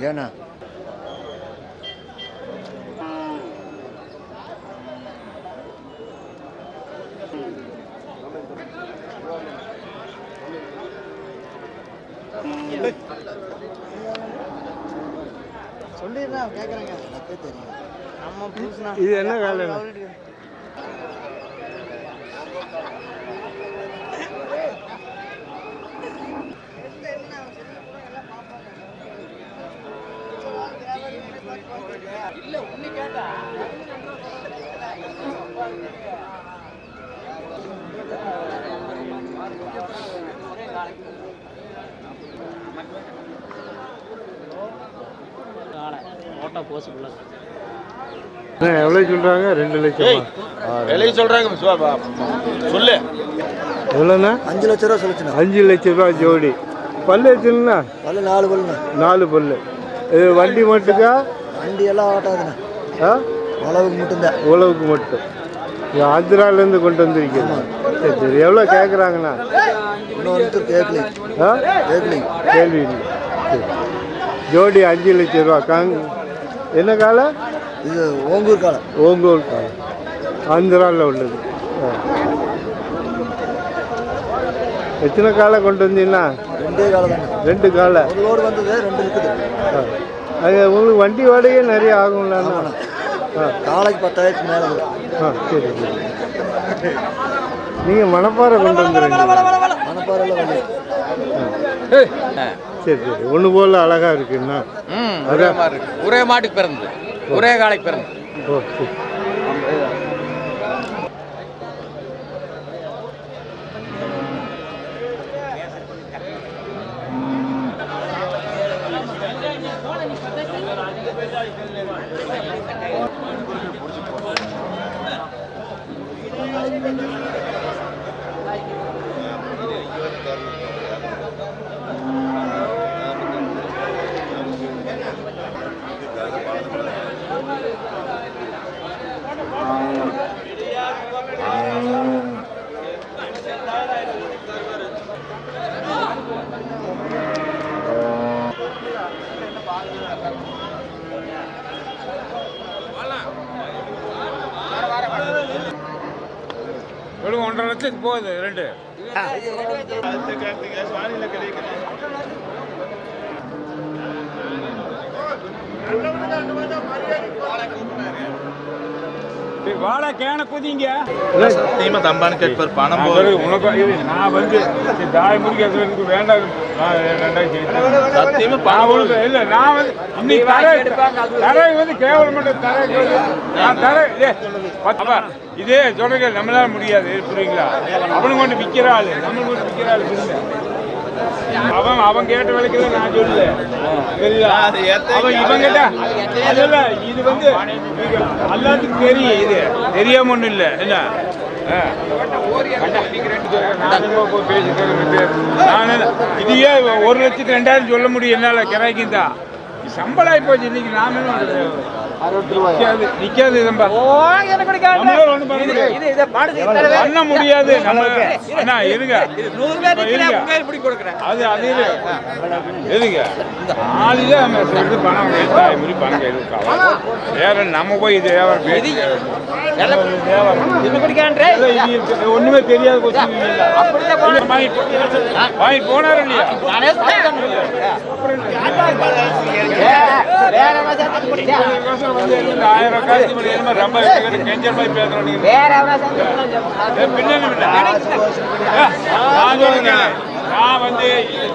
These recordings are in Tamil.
ஏண்ணா சொல்லிடுறேன் கேட்குறேங்க எனக்கே தெரியும். நம்ம புதுசுனா இது என்ன வேலை? இல்ல உன்னை கேட்டா ஓட்டா போஸ்ட் எவ்வளோ சொல்கிறாங்க? 2 லட்சம் விலையை சொல்கிறாங்க சொல்லு. எவ்வளோண்ணா? 5 லட்ச ரூபா சொல்லிச்சுண்ணா. 5 லட்ச ரூபா ஜோடி. பல்லு வச்சுருந்தா? பல்லு 4 பல்லுண்ணா. 4 பல்லு. இது வண்டி மட்டுக்கா? வண்டி எல்லாம் ஓட்டாதுண்ணா. உழவுக்கு மட்டும்தான். உழவுக்கு மட்டும். இது ஆந்திராவிலேருந்து கொண்டு வந்திருக்கீங்க. சரி சரி. எவ்வளோ கேட்குறாங்கண்ணா? இன்னொருத்தர் கேட்கல. கேள்வி இல்லை. சரி. ஜோடி 5 லட்ச ரூபா. என்ன காலை? இது ஓங்கூர் காலை. ஓங்கூர் காலை ஆந்திராவில் உள்ளது. எத்தனை காலை கொண்டு வந்தீங்கன்னா? 2 காலை தானே. 2 காலை. ஒரு லோடு வந்தது, 2 இருக்குது. அது உங்களுக்கு வண்டி வாடகையே நிறைய ஆகும்லாண்ணா? காலைக்கு 10,000 மேலே. சரி சரி. நீங்கள் மணப்பாறை கொண்டு வந்துடுறீங்க? மணப்பாறையில் வந்து சரி சரி. ஒன்று போல் அழகாக இருக்குண்ணா. ஒரே மாட்டுக்கு பிறந்து ஒரே காலைக்கு பிறந்து. ஓ சரி. வெறும் 1.5 லட்சத்துக்கு போகுது 2. வாழை கேன குதிங்க. சத்தியமா தம்பான்னு கேட்பார் பணம் உனக்கு நான் வந்து தாய் முடிக்கிறதுக்கு வேண்டாம். சத்தியமா பணம் இல்லை. நான் வந்து இன்னைக்கு தரை வந்து கேவலமான தரை இதே சொல்றீங்க. நம்மளால முடியாது. புரியுங்களா? அவனுக்கு கொண்டு விற்கிற ஆளு, நம்மளுக்கு கொண்டு விற்கிற ஆளு புரியுங்க. அவன் கேட்ட வேலைக்கு நான் சொல்லல. அவன் இவன் கேட்டா அதுல இது வந்து எல்லாத்துக்கும் தெரியும். இது தெரியாம ஒண்ணும் இல்லை. என்ன இதுவே 1,02,000 சொல்ல முடியும் என்னால. கிராய்க்கும் தான் சம்பளம் ஆகி போச்சு. இன்னைக்கு நாமளும் நிக்காது. பண்ண முடியாது. இருங்க அது அது எதுங்க ஆளுல பணம் பணம் வேற நம்ம போய் இது ஒண்ணுமே தெரியாது. வாங்கி போனாரு இல்லையா? ரொம்ப கெஞ்சல் மாதிரி பேசுறோம். நான் வந்து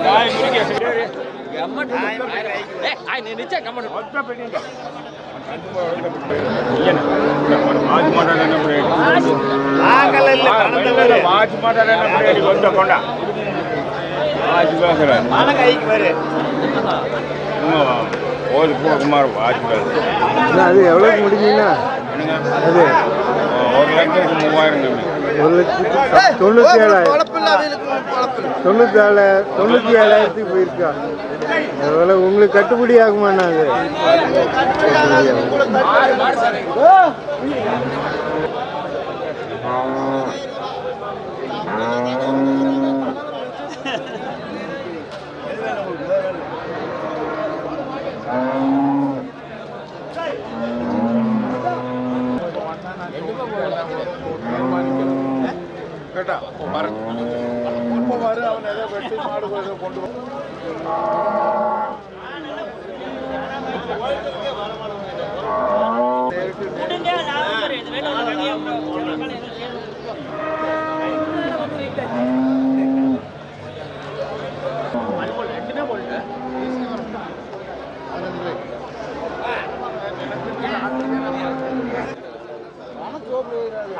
தாய் முடிக்க மாச்சு மாட்டாரு. என்ன கொஞ்சம் கொண்டா மாச்சு பேசுறேன். ஒரு குமார் வாட்ச் அது எவ்வளோக்கு முடிஞ்சீங்கன்னா? அது 1,03,000. 97,000 போயிருக்கா? எவ்வளோ உங்களுக்கு கட்டுப்படி ஆகுமாண்ணா? அது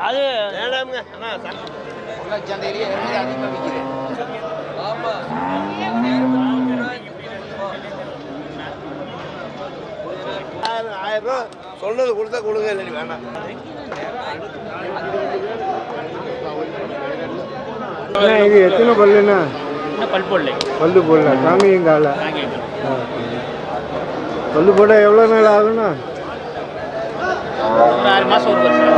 அது சந்தையிலேயே அதிகமாக விற்கிறேன். ஆமா சொன்னது கொடுத்தா கொடுங்க இல்லை வேண்டாம். இது எத்தனை பல்லுண்ணா? இன்னும் பல் போடல. பல்லு போடல, காமியங்கால. பல்லு போட எவ்வளோ நாள் ஆகுண்ணா? ஒரு 6 மாதம் ஒரு வருஷம்.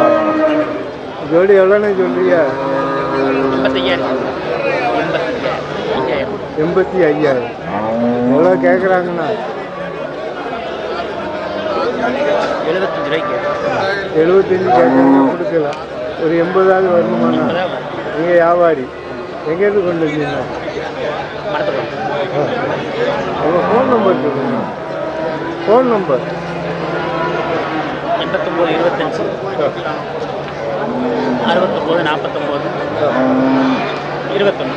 ஜோடி எவ்வளோண்ணா சொல்றீங்க? 85,000. எவ்வளோ கேட்குறாங்கண்ணா? 75 ரூபாய்க்கு. 75 கேட்குறாங்க, கொடுக்கல. ஒரு 80,000 வரணுமாண்ணா? நீங்கள் வியாபாரி எங்கேருந்து கொண்டு வந்தீங்க? உங்கள் ஃபோன் நம்பர் சொல்லுங்க. Phone number 89 25 69 49 21.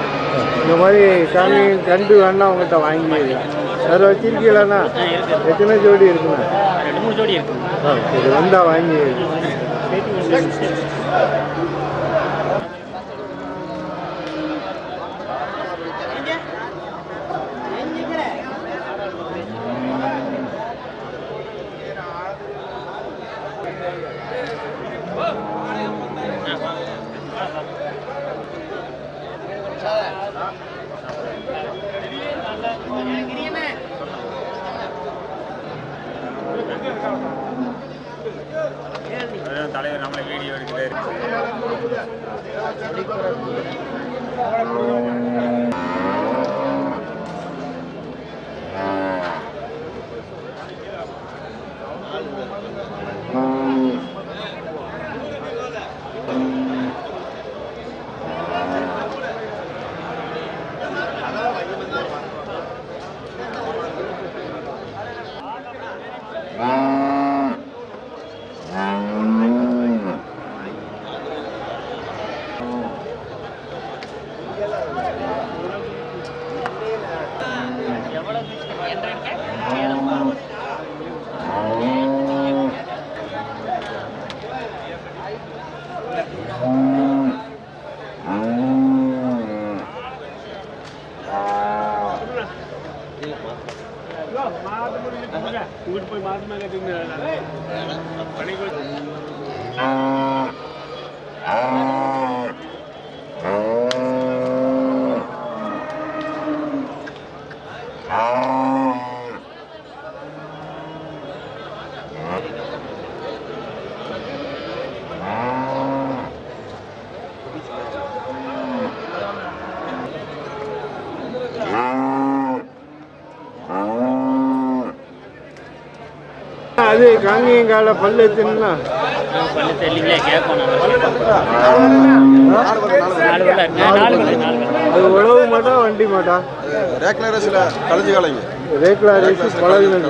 இந்த மாதிரி சாமி கண்டு வேணா உங்கள்கிட்ட வாங்கி வேறு வச்சிருக்கீங்களாண்ணா? எத்தனை ஜோடி இருக்குண்ணா? 2-3 ஜோடி இருக்கு. இது வந்தால் வாங்கி. தலைவர் நம்மளை வீடியோ எடுக்கிறாரு. போய் மாதமாக அது காங்கியங்கால பல்லு எத்தனைண்ணா? பல்லு தெரியலீங்களே, கேட்கணும். அது உழவு மாட்டா வண்டி மாட்டா? ரேக்லா ரேஸில் கலைஞ்சி காலைங்க. ரேக்லா ரேஸ் பழகுனது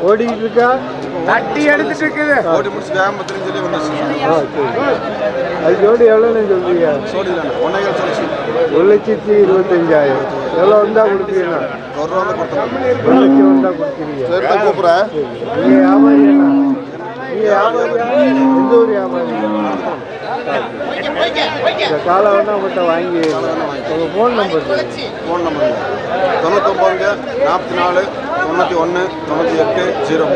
ஓடிக்கிட்டு இருக்கா? தட்டி எடுத்துட்டு இருக்குது. ஓடி முடிச்சு வேகம் தெரிஞ்சு வந்துச்சு. அது ஜோடி எவ்வளோன்னு சொல்றீங்க? சோடி தானே 1,25,000. எவ்வளோ வந்தால் கொடுப்பீங்கண்ணா? ₹1 கொடுத்தோம். 1 லட்சம் வந்தால் கொடுக்குறீங்க. சரி கூப்பிட்றேன். நீங்கள் வியாபாரியா? நீங்கள் வியாபாரியா? எந்த ஒரு வியாபாரி? இந்த காலை வேணா உங்கள்கிட்ட வாங்கி. உங்கள் ஃபோன் நம்பர்? Phone number 99 44 91 98 03.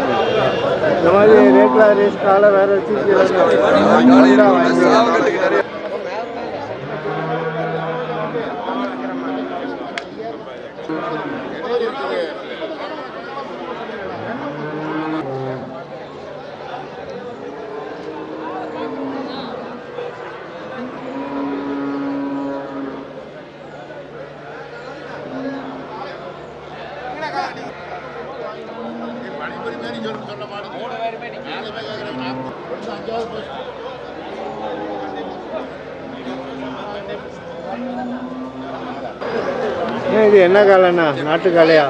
இந்த மாதிரி ரேக்லா ரேஸ் காலை வேறு வச்சுருக்கீங்க. இது என்ன காலைண்ணா? நாட்டு காலையா?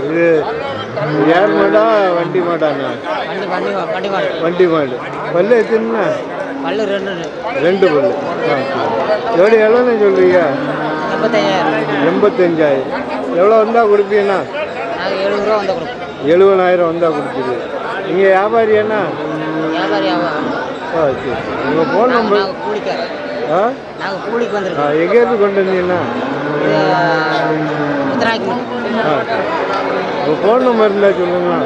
இது யார் மாடா வண்டி மாடாண்ணா? வண்டி மாடு. பல்லு எத்தனைண்ணா? பல்லு ரெண்டு பல்லு. ஜோடி எவ்வளோண்ணா சொல்கிறீங்க? 85,000. எவ்வளோ வந்தால் கொடுப்பீங்கண்ணா? 70,000 வந்தால் கொடுப்பீங்க. நீங்கள் வியாபாரியாண்ணா? சரி. உங்கள் ஃபோன் நம்பர்? எங்கேருந்து கொண்டு வந்தீங்கண்ணா? உங்கள் ஃபோன் நம்பர் இருந்தால் சொல்லுங்கண்ணா.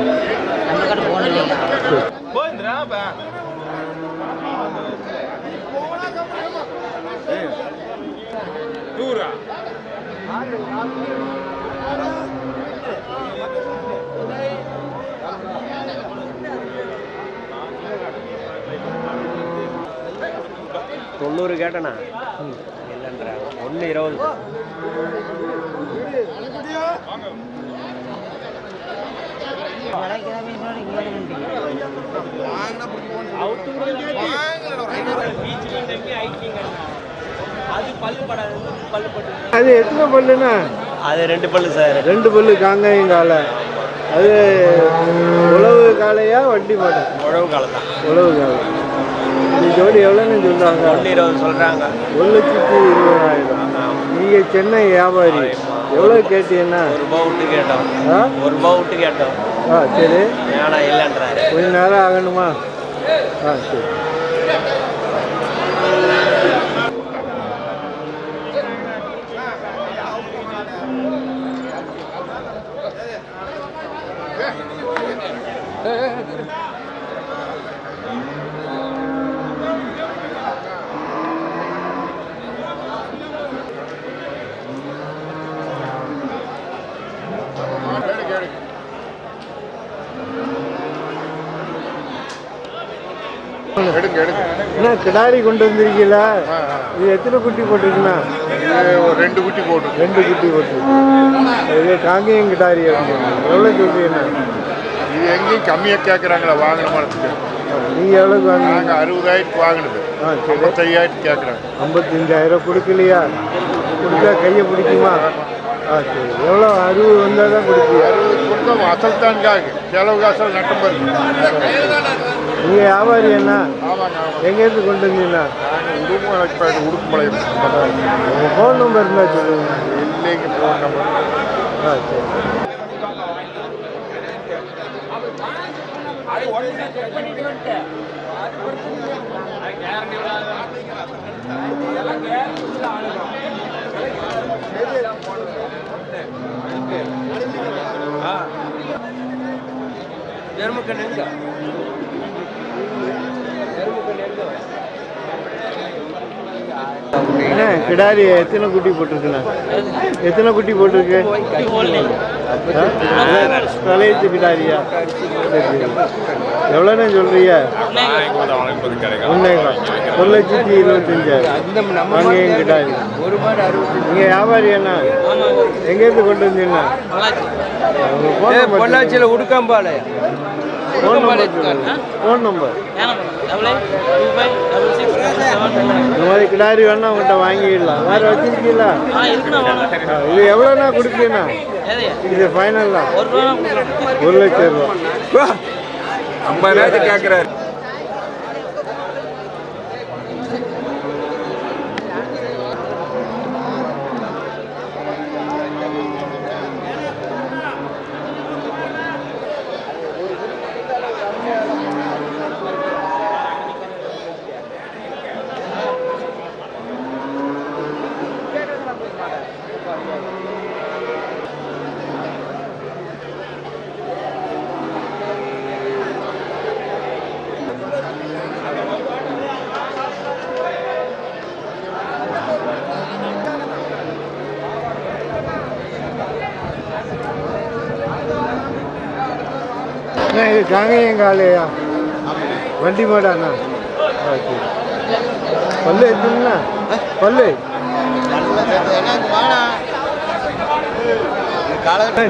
தொண்ணூறு கேட்டேண்ணா இல்லைன்றாங்க. 120. அது எத்தனை பல்லுண்ணா? அது 2 பல்லு சார். 2 பல்லு காங்காயம் காலை. அது உழவு காலையா வண்டி மாடு? உழவு காலம் தான். உழவு காலை. இந்த ஜோடி எவ்வளோன்னு சொல்கிறாங்க? 120 சொல்கிறாங்க. 1,20,000. நீங்கள் சென்னை வியாபாரி, எவ்வளோ கேட்டீங்கன்னா? ₹1 விட்டு கேட்டோம். ₹1 விட்டு கேட்டோம். சரி. வேணாம் இல்லைன்றாரு. கொஞ்சம் நேரம் ஆகணுமா? சரி. என்ன கிடாரி கொண்டு வந்திருக்கீங்களா? இது எத்தனை குட்டி போட்டிருக்குண்ணா? 2 குட்டி போட்டு. 2 குட்டி போட்டிருக்கு. இது காங்கேயம் கிடாரி. எவ்வளோ சொல்றீங்கண்ணா? இது எங்கேயும் கம்மியாக கேட்குறாங்களா வாங்கின மரத்துக்கு? நீங்கள் எவ்வளோக்கு வாங்க? நாங்கள் 60,000 வாங்கினது. சரி. 55,000 கேட்குறாங்க. 55,000 கொடுக்கலையா? கொடுத்தா கையை பிடிக்குமா? சரி. எவ்வளோ 60 வந்தால் தான் கொடுப்பீங்க? 60 கொடுத்தா அசல் தான் காக்கு, செலவு காசல் நட்டம் வருது. நீங்கள் வியாபாரி என்ன? ஆமாங்க. எங்கேருந்து கொண்டு வந்தீங்கன்னா? நாங்கள் உடுக்குமலையம். உங்கள் ஃபோன் நம்பர் இருந்தால் சொல்லுங்கள். இல்லைங்க ஃபோன் நம்பர். சரி. என்ன கிடாரி எத்தனை குட்டி போட்டிருக்குண்ணா? எத்தனை குட்டி போட்டிருக்கு? தலையத்து கிடாரியா? எவ்வளோண்ணா சொல்றீங்க? 1,25,000 காங்கேயம் கிடாரி. நீங்கள் வியாபாரி அண்ணா? எங்கேருந்து கொண்டு வந்தீங்கண்ணா? பொள்ளாச்சியில் உடுக்காம்பாளைய. Phone number. இந்த மாதிரி கிடாரி வேணா உங்கள்கிட்ட வாங்கிடலாம். வேறு வச்சிருக்கீங்களா? இது எவ்வளோண்ணா கொடுப்பீங்கண்ணா? இது ஃபைனல் தான். 1,00,000 ரூபா. 50,000 கேட்குறாரு. இது காங்கேயம் காலையா? வண்டி மாடாண்ணா? பல்லு எத்தனைண்ணா? பல்லு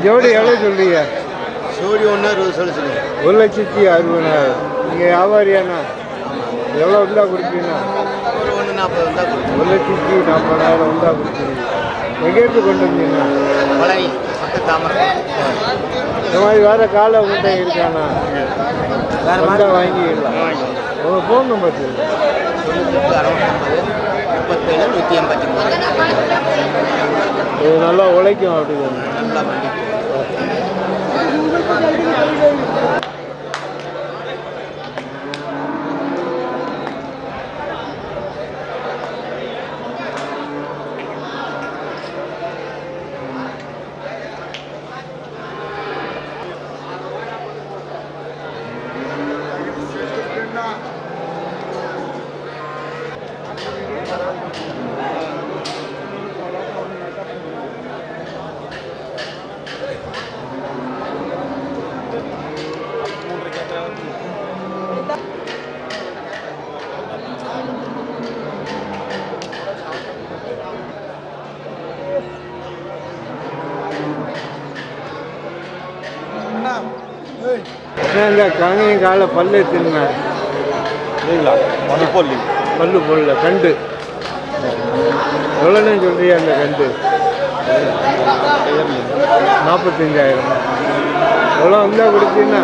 ஜோடி எவ்வளோ சொல்றீங்க? ஜோடி 1,60 சொல்லுங்க. 1,60,000. நீங்கள் வியாபாரியாண்ணா? எவ்வளோ வந்தால் கொடுப்பீங்கண்ணா? 1,40,000 வந்தால் 1,40,000 வந்தால் கொடுப்பீங்க. எங்கேருந்து கொண்டு வந்தீங்கன்னா வளரி தாமரை இந்த மாதிரி வேறு காலை முட்டை இருக்காண்ணா வந்தா வாங்கிக்கலாம் உங்கள் ஃபோன் நம்பர் சொல்லுங்கள். 68 37 189 இது நல்லா உழைக்கும் அப்படி நல்லா பண்ணி இந்த காங்கையும் காலை பல்லு தின்னேன் இல்லைங்களா பல்லு போடல கண்டு எவ்வளோன்னு சொல்றியா அந்த கண்டு 45,000 எவ்வளோ வந்தால் கொடுத்தீங்கன்னா